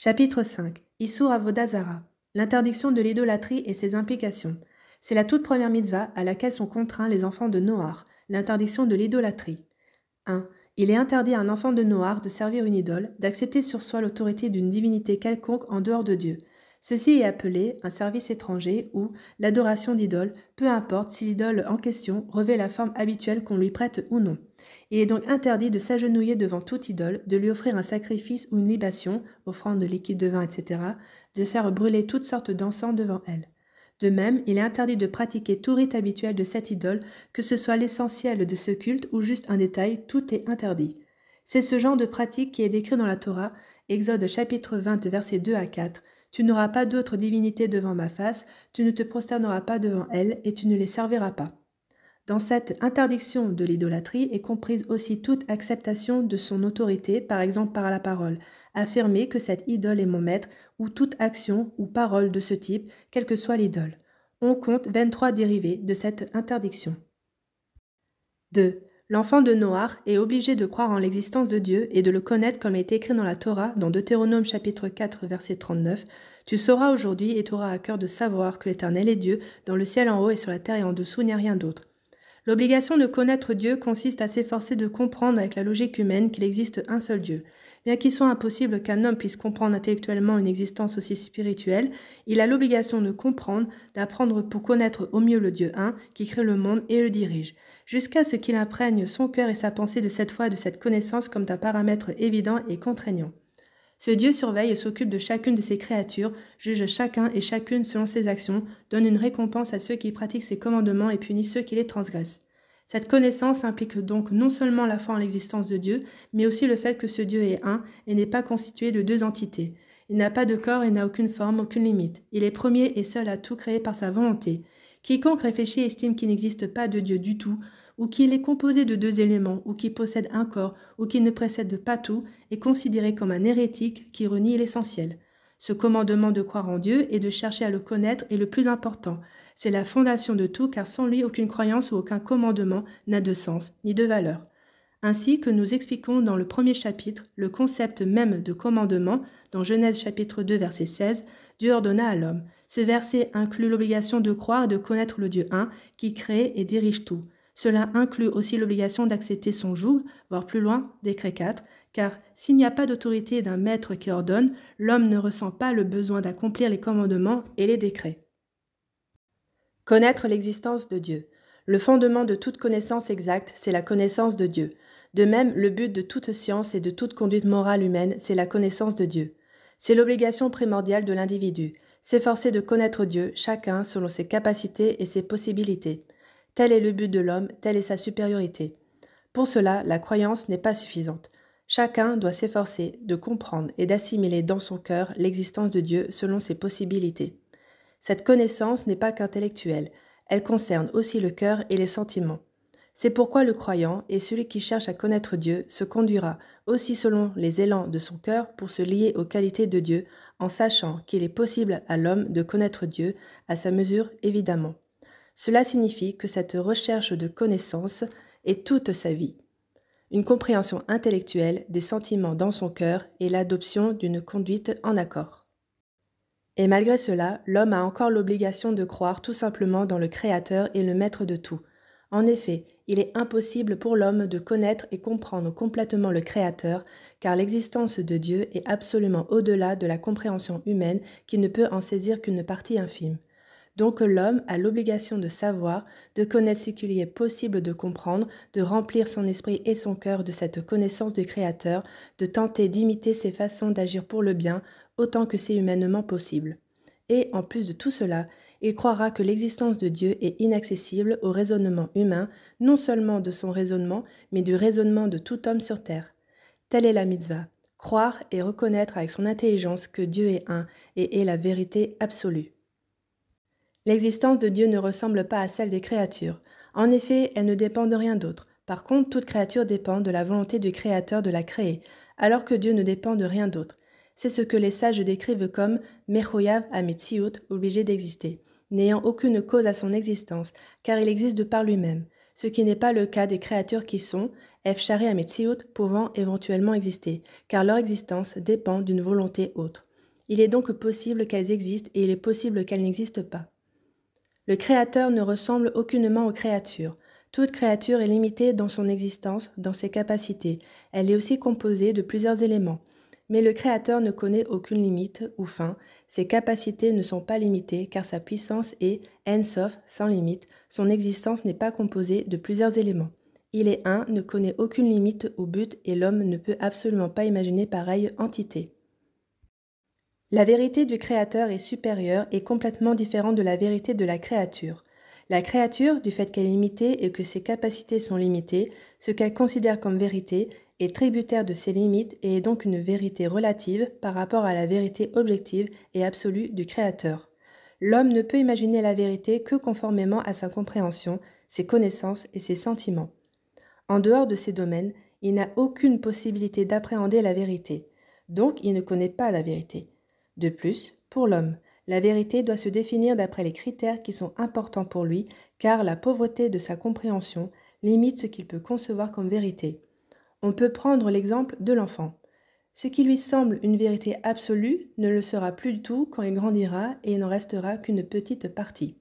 Chapitre 5. Issur Avodazara. L'interdiction de l'idolâtrie et ses implications. C'est la toute première mitzvah à laquelle sont contraints les enfants de Noach, l'interdiction de l'idolâtrie. 1. Il est interdit à un enfant de Noach de servir une idole, d'accepter sur soi l'autorité d'une divinité quelconque en dehors de Dieu. Ceci est appelé un service étranger ou l'adoration d'idole, peu importe si l'idole en question revêt la forme habituelle qu'on lui prête ou non. Il est donc interdit de s'agenouiller devant toute idole, de lui offrir un sacrifice ou une libation, offrande de liquide de vin, etc., de faire brûler toutes sortes d'encens devant elle. De même, il est interdit de pratiquer tout rite habituel de cette idole, que ce soit l'essentiel de ce culte ou juste un détail, tout est interdit. C'est ce genre de pratique qui est décrit dans la Torah, Exode chapitre 20, versets 2 à 4. Tu n'auras pas d'autre divinité devant ma face, tu ne te prosterneras pas devant elle, et tu ne les serviras pas. Dans cette interdiction de l'idolâtrie est comprise aussi toute acceptation de son autorité, par exemple par la parole, affirmer que cette idole est mon maître, ou toute action ou parole de ce type, quelle que soit l'idole. On compte 23 dérivés de cette interdiction. 2. L'enfant de Noach est obligé de croire en l'existence de Dieu et de le connaître comme est écrit dans la Torah, dans Deutéronome chapitre 4, verset 39. Tu sauras aujourd'hui et tu auras à cœur de savoir que l'Éternel est Dieu, dans le ciel en haut et sur la terre et en dessous, il n'y a rien d'autre. L'obligation de connaître Dieu consiste à s'efforcer de comprendre avec la logique humaine qu'il existe un seul Dieu. Bien qu'il soit impossible qu'un homme puisse comprendre intellectuellement une existence aussi spirituelle, il a l'obligation de comprendre, d'apprendre pour connaître au mieux le Dieu un qui crée le monde et le dirige, jusqu'à ce qu'il imprègne son cœur et sa pensée de cette foi et de cette connaissance comme d'un paramètre évident et contraignant. Ce Dieu surveille et s'occupe de chacune de ses créatures, juge chacun et chacune selon ses actions, donne une récompense à ceux qui pratiquent ses commandements et punit ceux qui les transgressent. Cette connaissance implique donc non seulement la foi en l'existence de Dieu, mais aussi le fait que ce Dieu est un et n'est pas constitué de deux entités. Il n'a pas de corps et n'a aucune forme, aucune limite. Il est premier et seul à tout créer par sa volonté. Quiconque réfléchit estime qu'il n'existe pas de Dieu du tout, ou qu'il est composé de deux éléments, ou qu'il possède un corps, ou qu'il ne précède pas tout, est considéré comme un hérétique qui renie l'essentiel. Ce commandement de croire en Dieu et de chercher à le connaître est le plus important. C'est la fondation de tout, car sans lui, aucune croyance ou aucun commandement n'a de sens, ni de valeur. Ainsi que nous expliquons dans le premier chapitre le concept même de commandement, dans Genèse chapitre 2 verset 16, Dieu ordonna à l'homme. Ce verset inclut l'obligation de croire et de connaître le Dieu un, qui crée et dirige tout. Cela inclut aussi l'obligation d'accepter son joug, voire plus loin, décret 4, car s'il n'y a pas d'autorité d'un maître qui ordonne, l'homme ne ressent pas le besoin d'accomplir les commandements et les décrets. Connaître l'existence de Dieu. Le fondement de toute connaissance exacte, c'est la connaissance de Dieu. De même, le but de toute science et de toute conduite morale humaine, c'est la connaissance de Dieu. C'est l'obligation primordiale de l'individu, s'efforcer de connaître Dieu, chacun selon ses capacités et ses possibilités. Tel est le but de l'homme, telle est sa supériorité. Pour cela, la croyance n'est pas suffisante. Chacun doit s'efforcer de comprendre et d'assimiler dans son cœur l'existence de Dieu selon ses possibilités. Cette connaissance n'est pas qu'intellectuelle, elle concerne aussi le cœur et les sentiments. C'est pourquoi le croyant et celui qui cherche à connaître Dieu se conduira aussi selon les élans de son cœur pour se lier aux qualités de Dieu, en sachant qu'il est possible à l'homme de connaître Dieu, à sa mesure évidemment. Cela signifie que cette recherche de connaissance est toute sa vie. Une compréhension intellectuelle des sentiments dans son cœur et l'adoption d'une conduite en accord. Et malgré cela, l'homme a encore l'obligation de croire tout simplement dans le Créateur et le Maître de tout. En effet, il est impossible pour l'homme de connaître et comprendre complètement le Créateur, car l'existence de Dieu est absolument au-delà de la compréhension humaine qui ne peut en saisir qu'une partie infime. Donc l'homme a l'obligation de savoir, de connaître ce qu'il y est possible de comprendre, de remplir son esprit et son cœur de cette connaissance du Créateur, de tenter d'imiter ses façons d'agir pour le bien, autant que c'est humainement possible. Et en plus de tout cela, il croira que l'existence de Dieu est inaccessible au raisonnement humain, non seulement de son raisonnement, mais du raisonnement de tout homme sur terre. Telle est la mitzvah, croire et reconnaître avec son intelligence que Dieu est un et est la vérité absolue. L'existence de Dieu ne ressemble pas à celle des créatures. En effet, elle ne dépend de rien d'autre. Par contre, toute créature dépend de la volonté du Créateur de la créer, alors que Dieu ne dépend de rien d'autre. C'est ce que les sages décrivent comme « mechoyav hametziut », obligé d'exister, n'ayant aucune cause à son existence, car il existe de par lui-même, ce qui n'est pas le cas des créatures qui sont « efshari hametziut », pouvant éventuellement exister, car leur existence dépend d'une volonté autre. Il est donc possible qu'elles existent et il est possible qu'elles n'existent pas. Le Créateur ne ressemble aucunement aux créatures. Toute créature est limitée dans son existence, dans ses capacités. Elle est aussi composée de plusieurs éléments. Mais le Créateur ne connaît aucune limite ou fin. Ses capacités ne sont pas limitées car sa puissance est En-Sof, sans limite. Son existence n'est pas composée de plusieurs éléments. Il est un, ne connaît aucune limite ou but et l'homme ne peut absolument pas imaginer pareille entité. La vérité du Créateur est supérieure et complètement différente de la vérité de la créature. La créature, du fait qu'elle est limitée et que ses capacités sont limitées, ce qu'elle considère comme vérité, est tributaire de ses limites et est donc une vérité relative par rapport à la vérité objective et absolue du Créateur. L'homme ne peut imaginer la vérité que conformément à sa compréhension, ses connaissances et ses sentiments. En dehors de ces domaines, il n'a aucune possibilité d'appréhender la vérité. Donc, il ne connaît pas la vérité. De plus, pour l'homme, la vérité doit se définir d'après les critères qui sont importants pour lui, car la pauvreté de sa compréhension limite ce qu'il peut concevoir comme vérité. On peut prendre l'exemple de l'enfant. Ce qui lui semble une vérité absolue ne le sera plus du tout quand il grandira et il n'en restera qu'une petite partie.